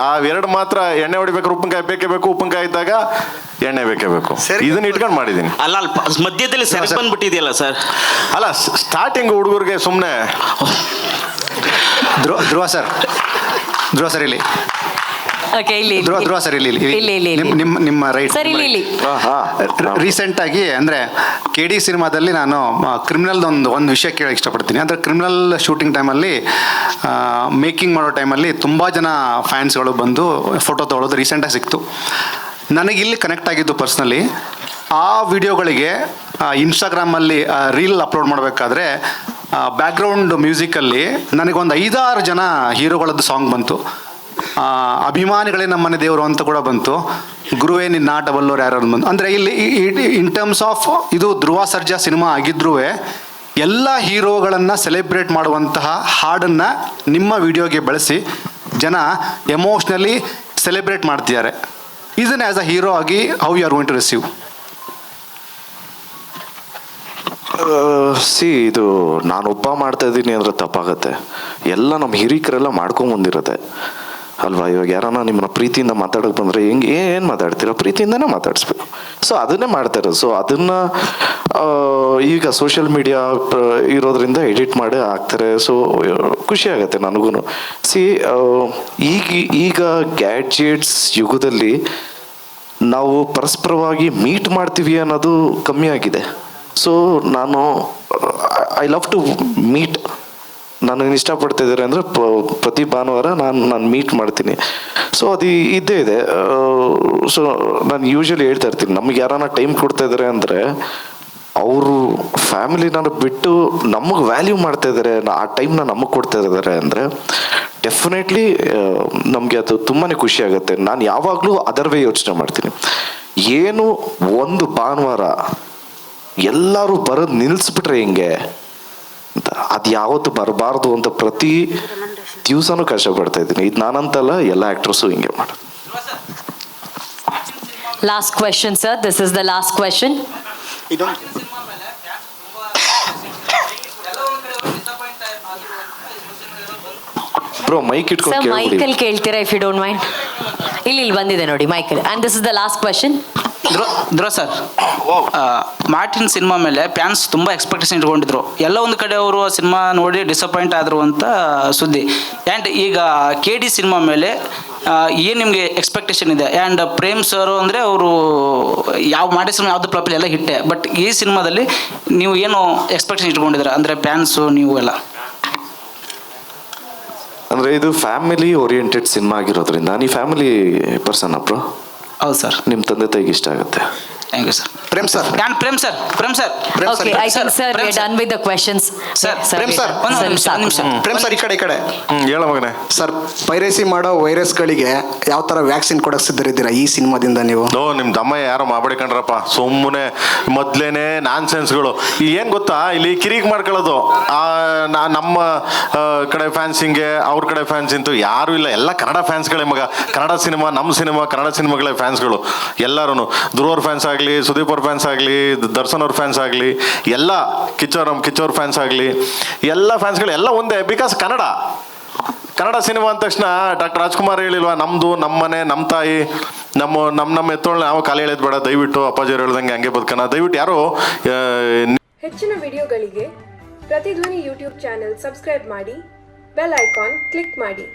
ಆ ಎರಡು ಮಾತ್ರ ಎಣ್ಣೆ ಹೊಡಿಬೇಕಾದ್ರೆ ಉಪ್ಪಿನಕಾಯಿ ಬೇಕೇ ಬೇಕು, ಉಪ್ಪಿನಕಾಯಿ ಇದ್ದಾಗ ಎಣ್ಣೆ ಬೇಕೇ ಬೇಕು. ಇದನ್ನ ಇಟ್ಕೊಂಡು ಮಾಡಿದ್ದೀನಿ. ಅಲ್ಲ ಮಧ್ಯದಲ್ಲಿ ಸರಿ ಬಂದ್ಬಿಟ್ಟಿದೆಯಲ್ಲ ಸರ್. ಅಲ್ಲ ಸ್ಟಾರ್ಟಿಂಗ್ ಹುಡುಗರಿಗೆ ಸುಮ್ಮನೆ ಧ್ರುವ ಸರ್ ಇಲ್ಲಿ ಧ್ರುವ ಸರ್ ಇಲ್ಲಿ ನಿಮ್ಮ ರೈಟ್ ಸರ್. ಇಲ್ಲಿ ರೀಸೆಂಟ್ ಆಗಿ ಅಂದರೆ KD ಸಿನಿಮಾದಲ್ಲಿ ನಾನು ಕ್ರಿಮಿನಲ್ ಒಂದು ವಿಷಯ ಕೇಳಕ್ಕೆ ಇಷ್ಟಪಡ್ತೀನಿ. ಅಂದರೆ ಕ್ರಿಮಿನಲ್ ಶೂಟಿಂಗ್ ಟೈಮಲ್ಲಿ ಮೇಕಿಂಗ್ ಮಾಡೋ ಟೈಮಲ್ಲಿ ತುಂಬ ಜನ ಫ್ಯಾನ್ಸ್ಗಳು ಬಂದು ಫೋಟೋ ತೊಗೊಳೋದು ರೀಸೆಂಟಾಗಿ ಸಿಕ್ತು. ನನಗೆ ಇಲ್ಲಿ ಕನೆಕ್ಟ್ ಆಗಿದ್ದು ಪರ್ಸ್ನಲಿ ಆ ವಿಡಿಯೋಗಳಿಗೆ ಇನ್ಸ್ಟಾಗ್ರಾಮಲ್ಲಿ ರೀಲ್ ಅಪ್ಲೋಡ್ ಮಾಡಬೇಕಾದ್ರೆ ಬ್ಯಾಕ್ಗ್ರೌಂಡ್ ಮ್ಯೂಸಿಕಲ್ಲಿ ನನಗೊಂದು 5-6 ಜನ ಹೀರೋಗಳದ್ದು ಸಾಂಗ್ ಬಂತು. ಅಭಿಮಾನಿಗಳೇ ನಮ್ಮನೆ ದೇವರು ಅಂತ ಕೂಡ ಬಂತು. ಗುರುವೇ ನಿನ್ನ ಡಬಲ್ಲೋರು ಯಾರು ಬಂತು. ಅಂದರೆ ಇಲ್ಲಿ ಇನ್ ಟರ್ಮ್ಸ್ ಆಫ್ ಇದು ಧ್ರುವ ಸರ್ಜಾ ಸಿನಿಮಾ ಆಗಿದ್ರೂ ಎಲ್ಲ ಹೀರೋಗಳನ್ನು ಸೆಲೆಬ್ರೇಟ್ ಮಾಡುವಂತಹ ಹಾಡನ್ನು ನಿಮ್ಮ ವಿಡಿಯೋಗೆ ಬಳಸಿ ಜನ ಎಮೋಷ್ನಲಿ ಸೆಲೆಬ್ರೇಟ್ ಮಾಡ್ತಿದ್ದಾರೆ. ಇದನ್ನು ಆ್ಯಸ್ ಅ ಹೀರೋ ಆಗಿ how you are going to receive? ಇದು ನಾನೊಬ್ಬ ಮಾಡ್ತಾ ಇದ್ದೀನಿ ಅಂದರೆ ತಪ್ಪಾಗತ್ತೆ. ಎಲ್ಲ ನಮ್ಮ ಹಿರಿಕರೆಲ್ಲ ಮಾಡ್ಕೊಂಬಂದಿರತ್ತೆ ಅಲ್ವಾ. ಇವಾಗ ಯಾರನ್ನ ನಿಮ್ಮನ್ನ ಪ್ರೀತಿಯಿಂದ ಮಾತಾಡೋಕೆ ಬಂದರೆ ಏನು ಮಾತಾಡ್ತೀರ, ಪ್ರೀತಿಯಿಂದನೇ ಮಾತಾಡಿಸ್ಬೇಕು. ಸೊ ಅದನ್ನೇ ಮಾಡ್ತಾರೆ. ಸೊ ಅದನ್ನು ಈಗ ಸೋಷಿಯಲ್ ಮೀಡಿಯಾ ಇರೋದ್ರಿಂದ ಎಡಿಟ್ ಮಾಡಿ ಹಾಕ್ತಾರೆ. ಸೊ ಖುಷಿ ಆಗುತ್ತೆ ನನಗೂ. ಈಗ ಗ್ಯಾಡ್ಜೆಟ್ಸ್ ಯುಗದಲ್ಲಿ ನಾವು ಪರಸ್ಪರವಾಗಿ ಮೀಟ್ ಮಾಡ್ತೀವಿ ಅನ್ನೋದು ಕಮ್ಮಿ ಆಗಿದೆ. ಸೊ ನಾನು ಐ ಲವ್ ಟು ಮೀಟ್. ನನಗೆ ಇಷ್ಟಪಡ್ತಿದ್ದಾರೆ ಅಂದರೆ ಪ್ರತಿ ಭಾನುವಾರ ನಾನು ಮೀಟ್ ಮಾಡ್ತೀನಿ. ಸೊ ಅದು ಇದ್ದೇ ಇದೆ. ಸೊ ನಾನು ಯೂಶ್ವಲಿ ಹೇಳ್ತಾ ಇರ್ತೀನಿ, ನಮ್ಗೆ ಯಾರನ್ನ ಟೈಮ್ ಕೊಡ್ತಾ ಇದ್ದಾರೆ ಅಂದರೆ ಅವರು ಫ್ಯಾಮಿಲಿನ ಬಿಟ್ಟು ನಮಗೆ ವ್ಯಾಲ್ಯೂ ಮಾಡ್ತಾ ಇದ್ದಾರೆ, ಆ ಟೈಮ್ನ ನಮಗೆ ಕೊಡ್ತಾ ಇದ್ದಾರೆ ಅಂದರೆ ಡೆಫಿನೆಟ್ಲಿ ನಮಗೆ ಅದು ತುಂಬಾ ಖುಷಿ ಆಗುತ್ತೆ. ನಾನು ಯಾವಾಗಲೂ ಅದರ್ ವೇ ಯೋಚನೆ ಮಾಡ್ತೀನಿ. ಏನು ಒಂದು ಭಾನುವಾರ ಎಲ್ಲರೂ ಬರೋದು ನಿಲ್ಲಿಸ್ಬಿಟ್ರೆ ಹಿಂಗೆ ಅಂತ, ಅದು ಯಾವತ್ತು ಬರಬಾರ್ದು ಅಂತ ಪ್ರತಿ ದಿವಸನೂ ಕಷ್ಟಪಡ್ತಾ ಇದ್ದೀನಿ. ಇದು ನಾನಂತಲ್ಲ, ಎಲ್ಲ ಆ್ಯಕ್ಟ್ರಸ್ಸು ಹಿಂಗೆ ಮಾಡೋದು. Last question sir, this is the last question. Bro mike ಇಟ್ಕೊಂಡು ಮೈಕಲ್ಲಿ ಕೇಳ್ತೀರಾ ಇಫ್ ಯು ಡೋಂಟ್ ಮೈಂಡ್? ಇಲ್ಲಿ ಬಂದಿದೆ ನೋಡಿ ಮೈಕಲ್ಲಿ. And this is the last question. Dhruva sir, Martin cinema ಮೇಲೆ ಫ್ಯಾನ್ಸ್ ತುಂಬ ಎಕ್ಸ್ಪೆಕ್ಟೇಷನ್ ಇಟ್ಕೊಂಡಿದ್ರು. ಎಲ್ಲ ಒಂದು ಕಡೆ ಅವರು ಸಿನಿಮಾ ನೋಡಿ ಡಿಸಪಾಯಿಂಟ್ ಆದರು ಅಂತ ಸುದ್ದಿ. ಆ್ಯಂಡ್ ಈಗ KD ಸಿನಿಮಾ ಮೇಲೆ ಏನು ನಿಮಗೆ ಎಕ್ಸ್ಪೆಕ್ಟೇಷನ್ ಇದೆ? ಆ್ಯಂಡ್ ಪ್ರೇಮ್ ಸರ್ ಅಂದರೆ ಅವರು ಮಾರ್ಟಿನ್ ಸಿನಿಮಾ ಯಾವುದು ಫ್ಲಾಪ್ ಎಲ್ಲ ಹಿಟ್ಟೆ. ಬಟ್ ಈ ಸಿನಿಮಾದಲ್ಲಿ ನೀವು ಏನು ಎಕ್ಸ್ಪೆಕ್ಟೇಷನ್ ಇಟ್ಕೊಂಡಿದ್ದೀರಾ ಅಂದರೆ ಫ್ಯಾನ್ಸು ನೀವು ಎಲ್ಲ? ಅಂದರೆ ಇದು ಫ್ಯಾಮಿಲಿ ಓರಿಯೆಂಟೆಡ್ ಸಿನಿಮಾ ಆಗಿರೋದ್ರಿಂದ ನೀವು ಫ್ಯಾಮಿಲಿ ಪರ್ಸನ್ ಬ್ರೋ? ಹೌದು ಸರ್. ನಿಮ್ಮ ತಂದೆ ತಾಯಿಗೆ ಇಷ್ಟ ಆಗುತ್ತೆ. Thank you sir. Prem sir. Okay, I think sir we are done with the questions. Prem sir Prem sir ಈ ಕಡೆ ಹೇಳ ಮಗನೇ. ಸರ್, ಪೈರೇಸಿ ಮಾಡೋ ವೈರಸ್ಗಳಿಗೆ ಯಾವ ಥರ ವ್ಯಾಕ್ಸಿನ್ ಕೊಡಕ್ಕೆ ಸಿದ್ಧರಿದ್ದೀರಾ ಈ ಸಿನಿಮಾದಿಂದ ನೀವು? ನಿಮ್ಮ ದಮ್ಮ ಯಾರೋ ಮಾಡ್ಬೇಕಂಡ್ರಪ್ಪ, ಸುಮ್ಮನೆ ಮೊದ್ಲೇನೆ ನಾನ್ ಸೆನ್ಸ್ಗಳು. ಏನು ಗೊತ್ತಾ, ಇಲ್ಲಿ ಕಿರಿಕ್ ಮಾಡ್ಕೊಳ್ಳೋದು. ನಮ್ಮ ಕಡೆ ಫ್ಯಾನ್ಸ್ ಹಿಂಗೆ, ಅವ್ರ ಕಡೆ ಫ್ಯಾನ್ಸ್ ಇಂತೂ ಯಾರು ಇಲ್ಲ, ಎಲ್ಲ ಕನ್ನಡ ಫ್ಯಾನ್ಸ್ಗಳೇ ಮಗ. ಕನ್ನಡ ಸಿನಿಮಾ, ನಮ್ಮ ಸಿನಿಮಾ, ಕನ್ನಡ ಸಿನಿಮಾಗಳೇ ಫ್ಯಾನ್ಸ್ಗಳು ಎಲ್ಲರೂ. ಧ್ರುವರ್ ಫ್ಯಾನ್ಸ್ ಆಗಲಿ, ಸುದೀಪ್ ಅವ್ರ ಫ್ಯಾನ್ಸ್ ಆಗಲಿ, ದರ್ಶನ್ ಅವ್ರ ಫ್ಯಾನ್ಸ್ ಆಗಲಿ, ಎಲ್ಲ ಕಿಚ್ಚೋರ್ ಫ್ಯಾನ್ಸ್ ಆಗಲಿ, ಎಲ್ಲ ಫ್ಯಾನ್ಸ್ಗಳು ಎಲ್ಲ ಒಂದೇ. ಬಿಕಾಸ್ ಕನ್ನಡ ಸಿನಿಮಾ ಅಂದ ತಕ್ಷಣ ಡಾಕ್ಟರ್ ರಾಜ್ಕುಮಾರ್ ಹೇಳಿಲ್ವಾ, ನಮ್ಮದು ನಮ್ಮ ಮನೆ, ನಮ್ಮ ತಾಯಿ, ನಮ್ಮ ಎತ್ತೋಳನ್ನ ನಾವು ಕಾಲು ಎಳೆಯೋದು ಬೇಡ, ದಯವಿಟ್ಟು ಅಪ್ಪಾಜಿಯವ್ರು ಹೇಳ್ದಂಗೆ ಹಂಗೆ ಬದುಕೋಣ. ದಯವಿಟ್ಟು ಯಾರು ಹೆಚ್ಚಿನ ವಿಡಿಯೋಗಳಿಗೆ ಪ್ರತಿಧ್ವನಿ ಯೂಟ್ಯೂಬ್ ಚಾನೆಲ್ ಸಬ್ಸ್ಕ್ರೈಬ್ ಮಾಡಿ, ಬೆಲ್ ಐಕಾನ್ ಕ್ಲಿಕ್ ಮಾಡಿ.